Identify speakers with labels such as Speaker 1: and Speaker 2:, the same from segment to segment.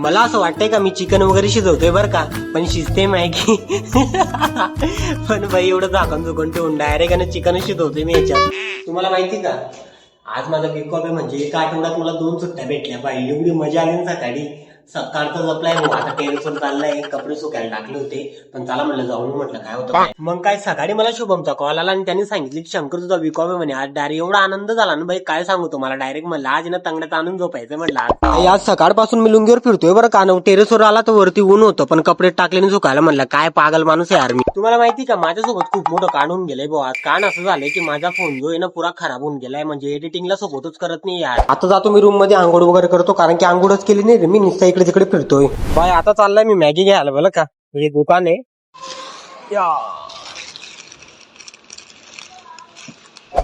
Speaker 1: मला असं वाटतंय का मी चिकन वगैरे शिजवतोय बरं का, पण शिजते मॅगी. पण बाई एवढं झाकण झुकण ठेवून डायरेक्ट चिकन शिजवतोय मी याच्यात. तुम्हाला माहिती का, आज माझा वीक ऑफ आहे, म्हणजे एका आठवड्यात मला 2 सुट्ट्या भेटल्या बाई. एवढी मजा आली ना सकाळी. सकाळचं जपलाय भाऊ, आता टेरेसवर चाललाय, कपडे सुकायला टाकले होते, पण चला म्हणलं जाऊन, म्हटलं काय होतं. मग काय सकाळी मला शुभमचा कॉल आला आणि त्यांनी सांगितलं की शंकर तुझा वीक ऑफ आहे म्हणे. आज डायरेक्ट एवढा आनंद झाला ना बाई, काय सांगू तुम्हाला. डायरेक्ट म्हणलं आज ना तंगड्यात आणून झोपायचं म्हटलं. आज सकाळपासून मी लुंगीवर फिरतोय बरं का. टेरेसवर आला तर वरती ऊन होतं, पण कपडे टाकले झोकायला. म्हणलं काय पागल माणूस आहे यार मी. तुम्हाला माहिती का माझ्यासोबत खूप मोठं कांड होऊन गेलंय भाऊ. आज कान असं झालंय की माझा फोन जो आहे ना पुरा खराब होऊन गेलाय, म्हणजे एडिटिंगला सोबतच करत नाही यार. आता जातो मी रूम मध्ये आंघोळ वगैरे करतो, कारण की आंघोळच केली नाही रे मी, नुसतं इकडे तिकडे फिरतोय. बाय आता चाललाय मी मॅगी घ्यायला बरं का. हे दुकान आहे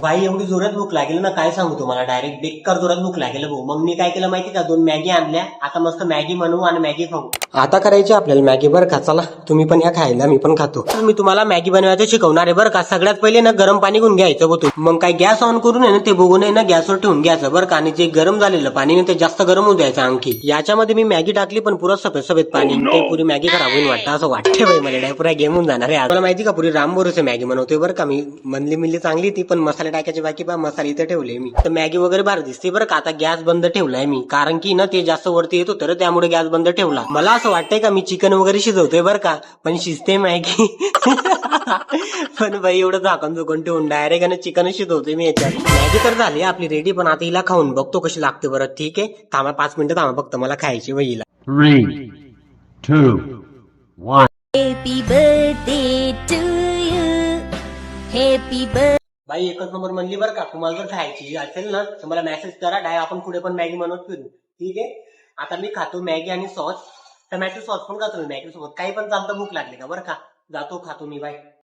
Speaker 1: बाई. एवढी जोरात भूक लागेल ना काय सांगू तुम्हाला, डायरेक्ट बेकार जोरात भूक लागेल भाऊ. मग मी काय केलं माहिती का, 2 मॅगी आणल्या. आता मस्त मॅगी बनवू आणि मॅगी खाऊ. आता करायची आपल्याला मॅगी बरं का. चला तुम्ही पण या खायला, मी पण खातो. तर मी तुम्हाला मॅगी बनवायचं शिकवणार आहे बरं का. सगळ्यात पहिले ना गरम पाणी घेऊन घ्यायचं होतं. मग काय गॅस ऑन करून आहे ना ते बघून आहे ना गॅसवर ठेवून घ्यायचं बरं का. आणि जे गरम झालेलं पाणी ते जास्त गरम होऊ द्यायचं आणखी. याच्यामध्ये मी मॅगी टाकली, पण पुरा सफेद सफेद पाणी, ते पुरी मॅगी खराब होईल वाटतं. असं वाटतं बाई मला, पुरा गेम होऊन जाणार आहे. मला माहिती का पुरी रामबोरचे मॅगी बनवतोय बरं का मी. मनली मिली चांगली ती, पण मसाले टाकायचे बाकी. मसाले इथे ठेवले मी, तर मॅगी वगैरे बाहेर दिसते बरं का. आता गॅस बंद ठेवलाय मी, कारण की ना ते जास्त वरती येत होतं, त्यामुळे गॅस बंद ठेवला. मला असं वाटतंय का मी चिकन वगैरे शिजवतोय बरं का, पण शिजते मॅगी. पण बाई एवढं झाकण झुकण ठेवून डायरेक्ट चिकन शिजवतोय मी याच्यात. मॅगी तर झाली आपली रेडी, पण आता हिला खाऊन बघतो कशी लागते बरं. ठीक आहे, थांबा 5 मिनिटं थांबा फक्त, मला खायची बाईला.
Speaker 2: 3, 2, 1.
Speaker 3: Happy birthday to you. Happy birthday.
Speaker 1: बाई एकच नंबर म्हणली बरं का. तुम्हाला जर खायची असेल ना तर मला मेसेज करा, आपण पुढे पण मॅगी बनवत फिरू. ठीक आहे, आता मी खातो मॅगी आणि सॉस. टमॅटो सॉस पण खातो मी मॅगी सोबत, काही पण चालतं. भूक लागली का बरं का. जातो खातो मी, बाय.